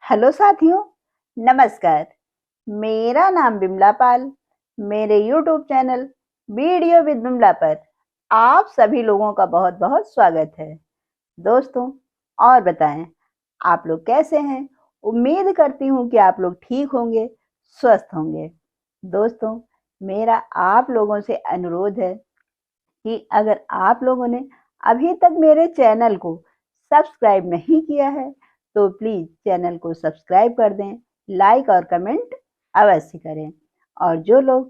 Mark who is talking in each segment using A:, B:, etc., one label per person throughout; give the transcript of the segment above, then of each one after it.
A: Hello साथियों, नमस्कार। मेरा नाम बिमला पाल। मेरे YouTube channel video with Bimla पर आप सभी लोगों का बहुत बहुत स्वागत है। दोस्तों, और बताएं, आप लोग कैसे हैं? उम्मीद करती हूँ कि आप लोग ठीक होंगे, स्वस्थ होंगे। दोस्तों, मेरा आप लोगों से अनुरोध है कि अगर आप लोगों ने अभी तक मेरे चैनल को सब्सक्राइब नहीं किया है तो प्लीज चैनल को सब्सक्राइब कर दें, लाइक और कमेंट अवश्य करें। और जो लोग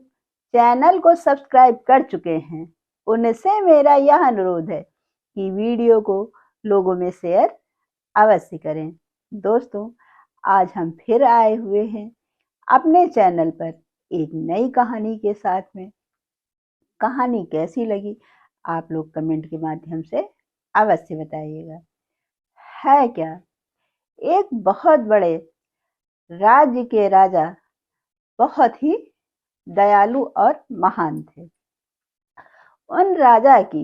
A: चैनल को सब्सक्राइब कर चुके हैं उनसे मेरा यह अनुरोध है कि वीडियो को लोगों में शेयर अवश्य करें। दोस्तों, आज हम फिर आए हुए हैं अपने चैनल पर एक नई कहानी के साथ में। कहानी कैसी लगी आप लोग कमेंट के माध्यम से अवश्य बताइएगा। है क्या, एक बहुत बड़े राज्य के राजा बहुत ही दयालु और महान थे। उन राजा की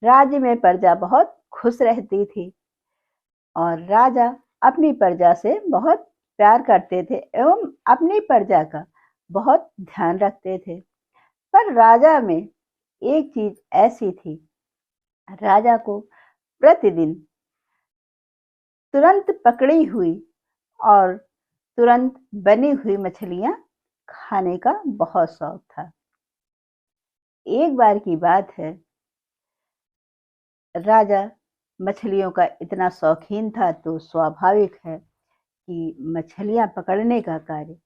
A: राज्य में प्रजा बहुत खुश रहती थी और राजा अपनी प्रजा से बहुत प्यार करते थे एवं अपनी प्रजा का बहुत ध्यान रखते थे। पर राजा में एक चीज ऐसी थी, राजा को प्रतिदिन तुरंत पकड़ी हुई और तुरंत बनी हुई मछलियां खाने का बहुत शौक था। एक बार की बात है, राजा मछलियों का इतना शौकीन था तो स्वाभाविक है कि मछलियां पकड़ने का कार्य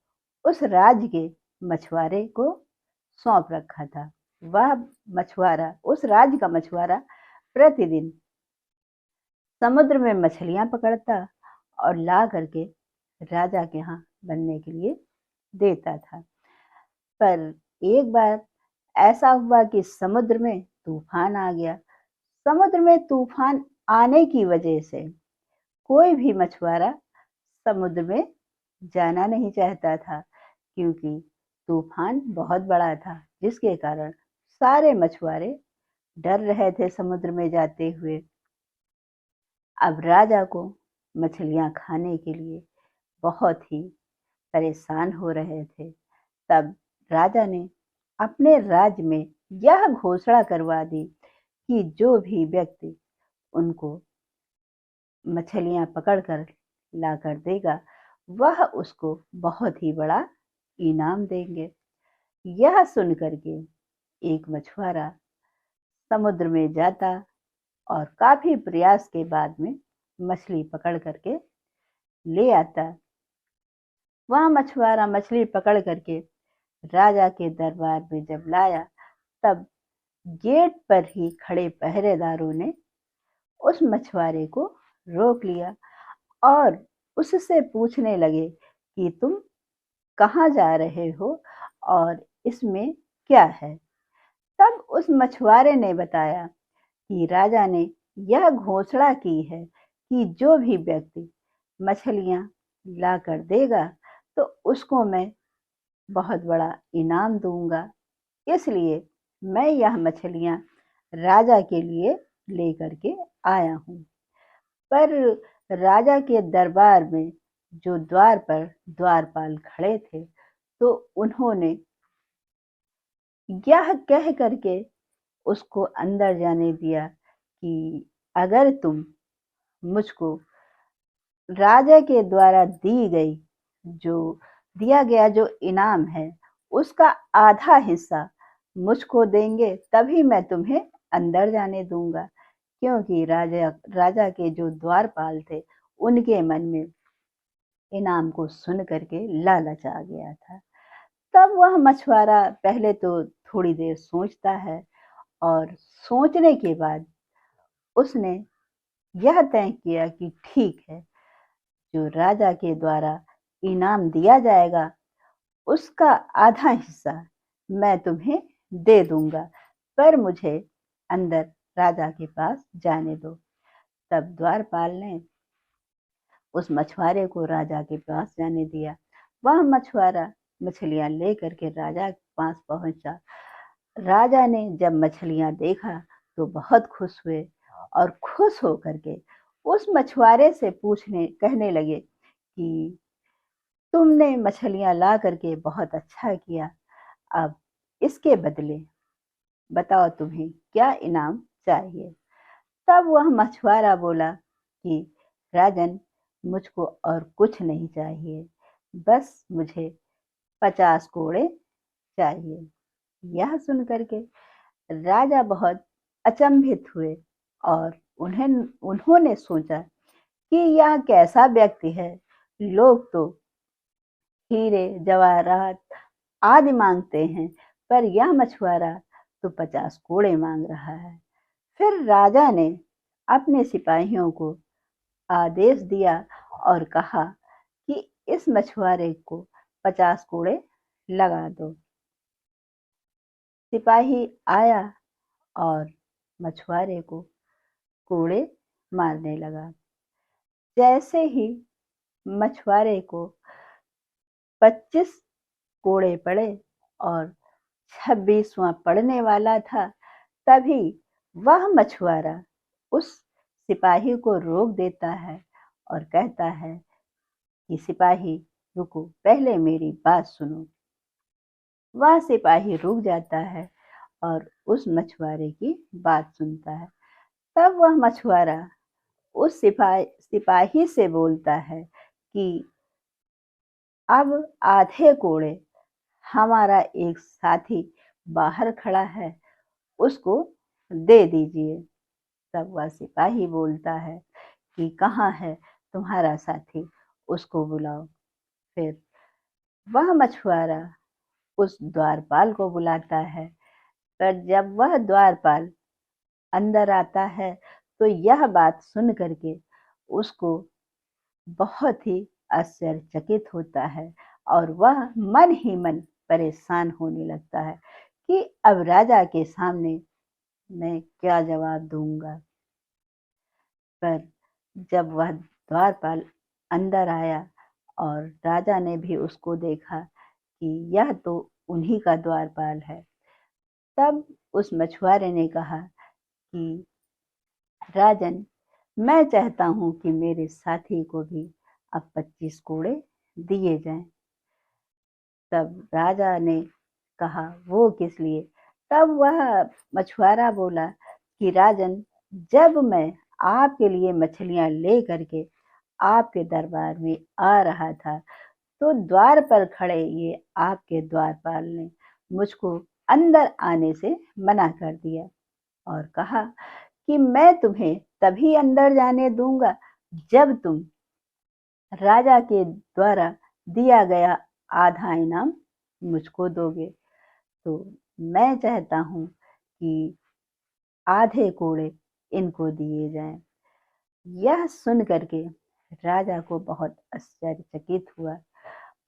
A: उस राज्य के मछुआरे को सौंप रखा था। वह मछुआरा, उस राज्य का मछुआरा, प्रतिदिन समुद्र में मछलियां पकड़ता और ला करके राजा के यहाँ बनने के लिए देता था। पर एक बार ऐसा हुआ कि समुद्र में तूफान आ गया। समुद्र में तूफान आने की वजह से कोई भी मछुआरा समुद्र में जाना नहीं चाहता था, क्योंकि तूफान बहुत बड़ा था, जिसके कारण सारे मछुआरे डर रहे थे समुद्र में जाते हुए। अब राजा को मछलियां खाने के लिए बहुत ही परेशान हो रहे थे। तब राजा ने अपने राज्य में यह घोषणा करवा दी कि जो भी व्यक्ति उनको मछलियां पकड़कर लाकर देगा वह उसको बहुत ही बड़ा इनाम देंगे। यह सुनकर के एक मछुआरा समुद्र में जाता और काफी प्रयास के बाद में मछली पकड़ करके ले आता। वह मछुआरा मछली पकड़ करके राजा के दरबार में जब लाया, तब गेट पर ही खड़े पहरेदारों ने उस मछुआरे को रोक लिया और उससे पूछने लगे कि तुम कहाँ जा रहे हो और इसमें क्या है। तब उस मछुआरे ने बताया कि राजा ने यह घोषणा की है कि जो भी व्यक्ति मछलियां लाकर देगा तो उसको मैं बहुत बड़ा इनाम दूंगा, इसलिए मैं यह मछलियां राजा के लिए लेकर के आया हूं। पर राजा के दरबार में जो द्वार पर द्वारपाल खड़े थे तो उन्होंने यह कह करके उसको अंदर जाने दिया कि अगर तुम मुझको राजा के द्वारा दिया गया जो इनाम है उसका आधा हिस्सा मुझको देंगे तभी मैं तुम्हें अंदर जाने दूंगा। क्योंकि राजा के जो द्वारपाल थे उनके मन में इनाम को सुन करके लालच आ गया था। तब वह मछुआरा पहले तो थोड़ी देर सोचता है और सोचने के बाद उसने यह तय किया कि ठीक है, जो राजा के द्वारा इनाम दिया जाएगा उसका आधा हिस्सा मैं तुम्हें दे दूंगा, पर मुझे अंदर राजा के पास जाने दो। तब द्वारपाल ने उस मछुआरे को राजा के पास जाने दिया। वह मछुआरा मछलियां लेकर के राजा के पास पहुंचा। राजा ने जब मछलियां देखा तो बहुत खुश हुए और खुश होकर के उस मछुआरे से कहने लगे कि तुमने मछलियां ला करके बहुत अच्छा किया, अब इसके बदले बताओ तुम्हें क्या इनाम चाहिए। तब वह मछुआरा बोला कि राजन, मुझको और कुछ नहीं चाहिए, बस मुझे 50 कोड़े चाहिए। यह सुन करके राजा बहुत अचंभित हुए और उन्होंने सोचा कि यह कैसा व्यक्ति है, लोग तो हीरे जवाहरात आदि मांगते हैं, पर यह मछुआरा तो 50 कोड़े मांग रहा है। फिर राजा ने अपने सिपाहियों को आदेश दिया और कहा कि इस मछुआरे को 50 कोड़े लगा दो। सिपाही आया और मछुआरे को कोड़े मारने लगा। जैसे ही मछुआरे को 25 कोड़े पड़े और 26वां पड़ने वाला था, तभी वह मछुआरा उस सिपाही को रोक देता है और कहता है कि सिपाही रुको, पहले मेरी बात सुनो। वह सिपाही रुक जाता है और उस मछुआरे की बात सुनता है। तब वह मछुआरा उस सिपाही से बोलता है कि अब आधे कोड़े हमारा एक साथी बाहर खड़ा है, उसको दे दीजिए। तब वह सिपाही बोलता है कि कहाँ है तुम्हारा साथी, उसको बुलाओ। फिर वह मछुआरा उस द्वारपाल को बुलाता है, पर जब वह द्वारपाल अंदर आता है तो यह बात सुन करके उसको बहुत ही आश्चर्यचकित होता है और वह मन ही मन परेशान होने लगता है कि अब राजा के सामने मैं क्या जवाब दूंगा। पर जब वह द्वारपाल अंदर आया और राजा ने भी उसको देखा कि यह तो उन्हीं का द्वारपाल है, तब उस मछुआरे ने कहा कि राजन, मैं चाहता हूं कि मेरे साथी को भी अब 25 कोड़े दिए जाएं। तब राजा ने कहा वो किस लिए। तब वह मछुआरा बोला कि राजन, जब मैं आपके लिए मछलियां ले करके आपके दरबार में आ रहा था, तो द्वार पर खड़े ये आपके द्वारपाल ने मुझको अंदर आने से मना कर दिया और कहा कि मैं तुम्हें तभी अंदर जाने दूंगा जब तुम राजा के द्वारा दिया गया आधा इनाम मुझको दोगे। तो मैं चाहता हूं कि आधे कोड़े इनको दिए जाएं। यह सुन करके राजा को बहुत आश्चर्यचकित हुआ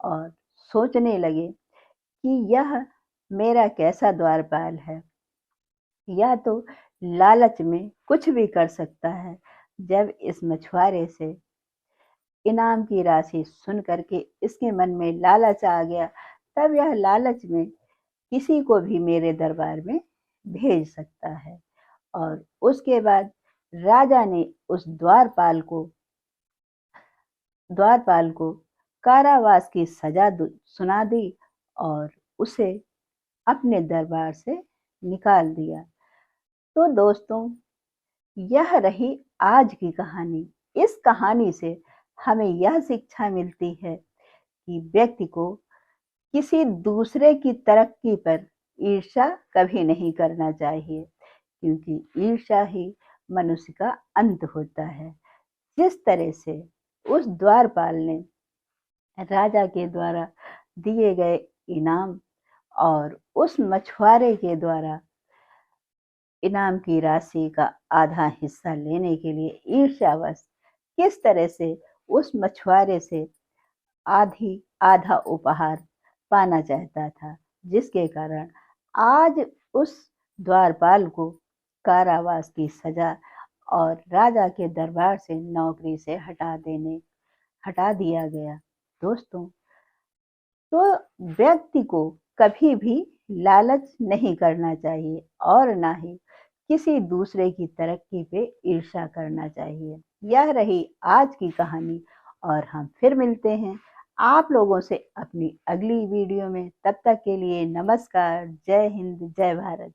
A: और सोचने लगे कि यह मेरा कैसा द्वारपाल है, यह तो लालच में कुछ भी कर सकता है। जब इस मछुआरे से इनाम की राशि सुन करके इसके मन में लालच आ गया, तब यह लालच में किसी को भी मेरे दरबार में भेज सकता है। और उसके बाद राजा ने उस द्वारपाल को कारावास की सजा सुना दी और उसे अपने दरबार से निकाल दिया। तो दोस्तों, यह रही आज की कहानी। इस कहानी से हमें यह शिक्षा मिलती है कि व्यक्ति को किसी दूसरे की तरक्की पर ईर्ष्या कभी नहीं करना चाहिए, क्योंकि ईर्ष्या ही मनुष्य का अंत होता है। जिस तरह से उस द्वारपाल ने राजा के द्वारा दिए गए इनाम और उस मछुआरे के द्वारा इनाम की राशि का आधा हिस्सा लेने के लिए ईर्ष्यावश किस तरह से उस मछुआरे से आधा उपहार पाना चाहता था, जिसके कारण आज उस द्वारपाल को कारावास की सजा और राजा के दरबार से नौकरी से हटा दिया गया। दोस्तों, तो व्यक्ति को कभी भी लालच नहीं करना चाहिए और ना ही किसी दूसरे की तरक्की पे ईर्ष्या करना चाहिए। यह रही आज की कहानी और हम फिर मिलते हैं आप लोगों से अपनी अगली वीडियो में। तब तक के लिए नमस्कार। जय हिंद, जय भारत।